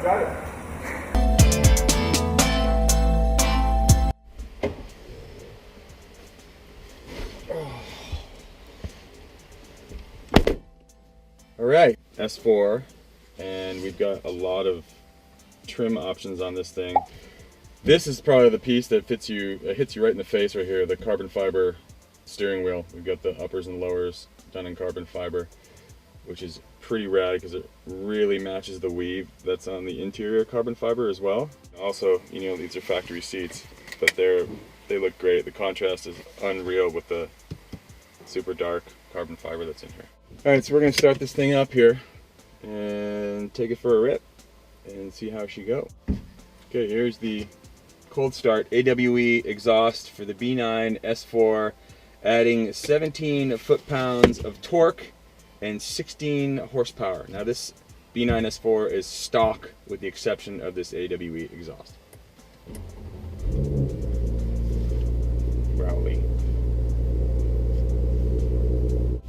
drive it. All right, S4, and we've got a lot of trim options on this thing. This is probably the piece that hits you right in the face right here, the carbon fiber steering wheel. We've got the uppers and lowers done in carbon fiber, which is pretty rad because it really matches the weave that's on the interior carbon fiber as well. Also, you know, these are factory seats, but they look great. The contrast is unreal with the super dark carbon fiber that's in here. All right, so we're gonna start this thing up here and take it for a rip and see how she go. Okay, here's the cold start AWE exhaust for the B9 S4, adding 17 foot-pounds of torque and 16 horsepower. Now this B9 S4 is stock with the exception of this AWE exhaust. Growly.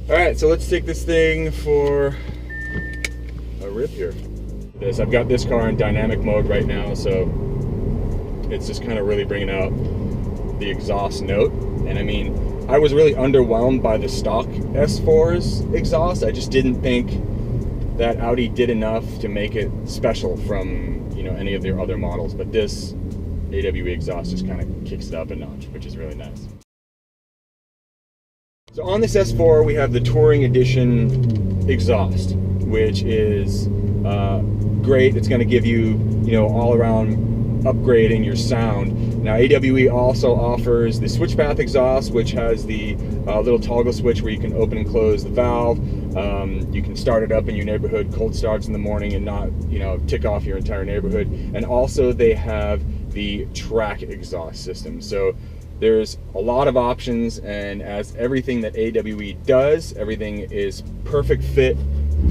All right, so let's take this thing for a rip here. I've got this car in dynamic mode right now, so it's just kind of really bringing out the exhaust note. And I mean, I was really underwhelmed by the stock S4's exhaust. I just didn't think that Audi did enough to make it special from, you know, any of their other models. But this AWE exhaust just kind of kicks it up a notch, which is really nice. So on this S4, we have the Touring Edition exhaust, which is great. It's going to give you, you know, all-around upgrade in your sound. Now, AWE also offers the switch path exhaust, which has the little toggle switch where you can open and close the valve. You can start it up in your neighborhood, cold starts in the morning, and not, you know, tick off your entire neighborhood. And also, they have the track exhaust system. So there's a lot of options, and as everything that AWE does, everything is perfect fit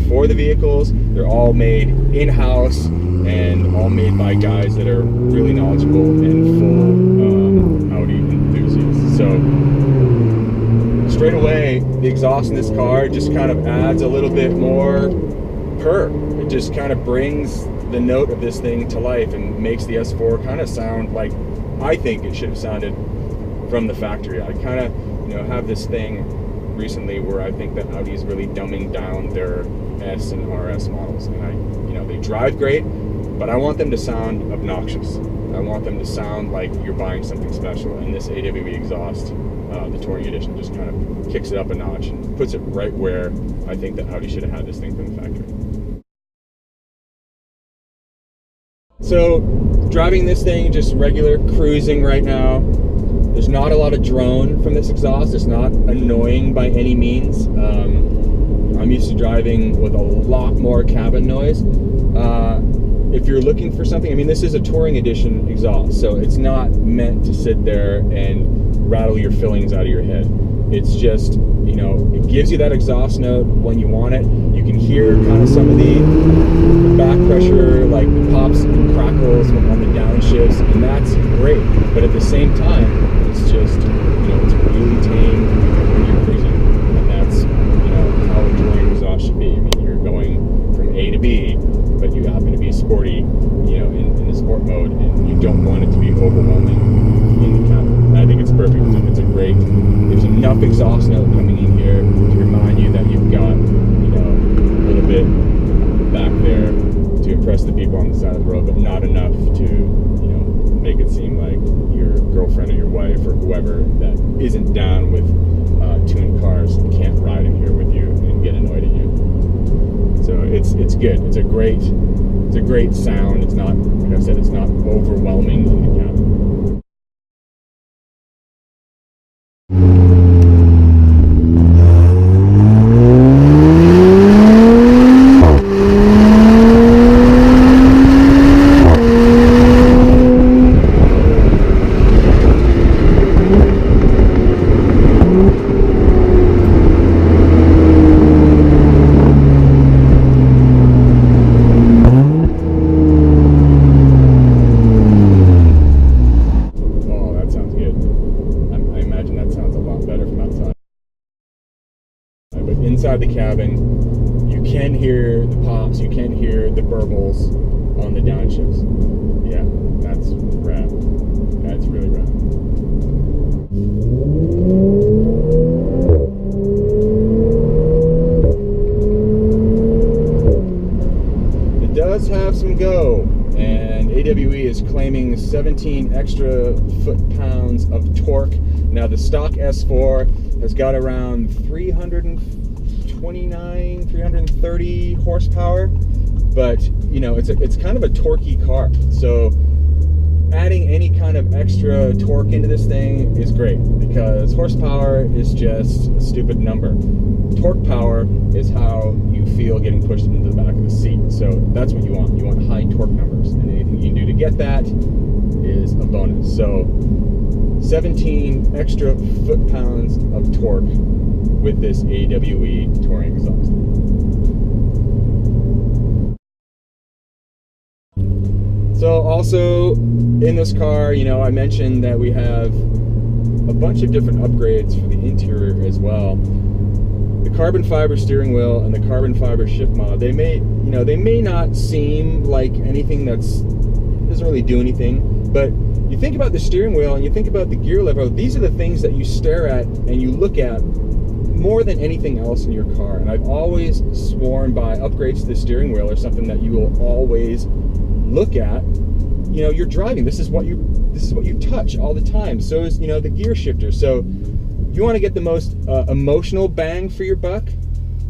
for the vehicles. They're all made in-house and all made by guys that are really knowledgeable and full Audi enthusiasts. So straight away, the exhaust in this car just kind of adds a little bit more purr. It just kind of brings the note of this thing to life and makes the S4 kind of sound like I think it should have sounded from the factory. I kind of, you know, have this thing recently where I think that Audi is really dumbing down their S and RS models, and you know, they drive great, but I want them to sound obnoxious. I want them to sound like you're buying something special, and this AWE exhaust, the Touring Edition, just kind of kicks it up a notch and puts it right where I think that Audi should have had this thing from the factory. So driving this thing, just regular cruising right now. There's not a lot of drone from this exhaust. It's not annoying by any means. I'm used to driving with a lot more cabin noise. If you're looking for something, I mean, this is a Touring Edition exhaust, so it's not meant to sit there and rattle your fillings out of your head. It's just, you know, it gives you that exhaust note when you want it. You can hear kind of some of the back pressure, like the pops and crackles on the downshifts, and that's great. But at the same time, it's just, you know, it's really tame when you're cruising, and that's, you know, how a touring exhaust should be. I mean, you're going from A to B, but you happen to be sporty, you know, in the sport mode, and you don't want it to be overwhelming in the cabin. I think it's perfect. It's a great. There's enough exhaust note coming in here to remind you that you've got, you know, a little bit back there to impress the people on the side of the road, but not enough to, you know, make it seem like your girlfriend or your wife or whoever that isn't down with tuned cars can't ride in here with you and get annoyed at you. So it's good. It's a great sound. It's not, like I said, it's not overwhelming in the cabin. Inside the cabin, you can hear the pops, you can hear the burbles on the downshifts. Yeah, that's rad. That's really rad. It does have some go, and AWE is claiming 17 extra foot-pounds of torque. Now the stock S4 has got around 329, 330 horsepower, but you know, it's kind of a torquey car. So adding any kind of extra torque into this thing is great, because horsepower is just a stupid number. Torque power is how you feel getting pushed into the back of the seat. So that's what you want. You want high torque numbers, and anything you can do to get that is a bonus. So 17 extra foot-pounds of torque with this AWE touring exhaust. So also in this car, you know, I mentioned that we have a bunch of different upgrades for the interior as well. The carbon fiber steering wheel and the carbon fiber shift mod, they may not seem like anything doesn't really do anything, but you think about the steering wheel and you think about the gear lever. These are the things that you stare at and you look at more than anything else in your car. And I've always sworn by upgrades to the steering wheel are something that you will always look at. You know, you're driving. This is what you touch all the time. So is, you know, the gear shifter. So you want to get the most emotional bang for your buck.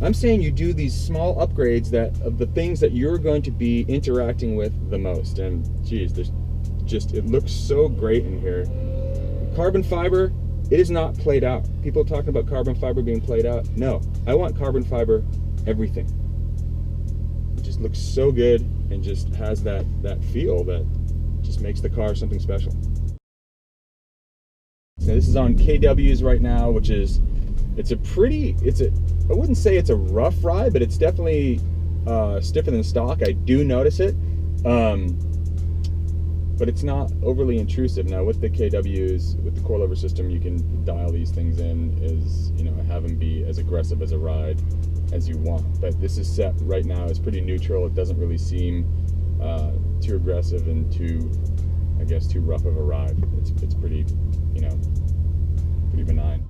I'm saying you do these small upgrades of the things that you're going to be interacting with the most. And geez, it looks so great in here. Carbon fiber, it is not played out. People talking about carbon fiber being played out. No, I want carbon fiber everything. It just looks so good and just has that feel that just makes the car something special. So this is on KWs right now, which is, I wouldn't say it's a rough ride, but it's definitely stiffer than stock. I do notice it. But it's not overly intrusive. Now with the KWs, with the coilover system, you can dial these things in as, you know, have them be as aggressive as a ride as you want. But this is set right now as pretty neutral. It doesn't really seem too aggressive and too rough of a ride. It's pretty, you know, pretty benign.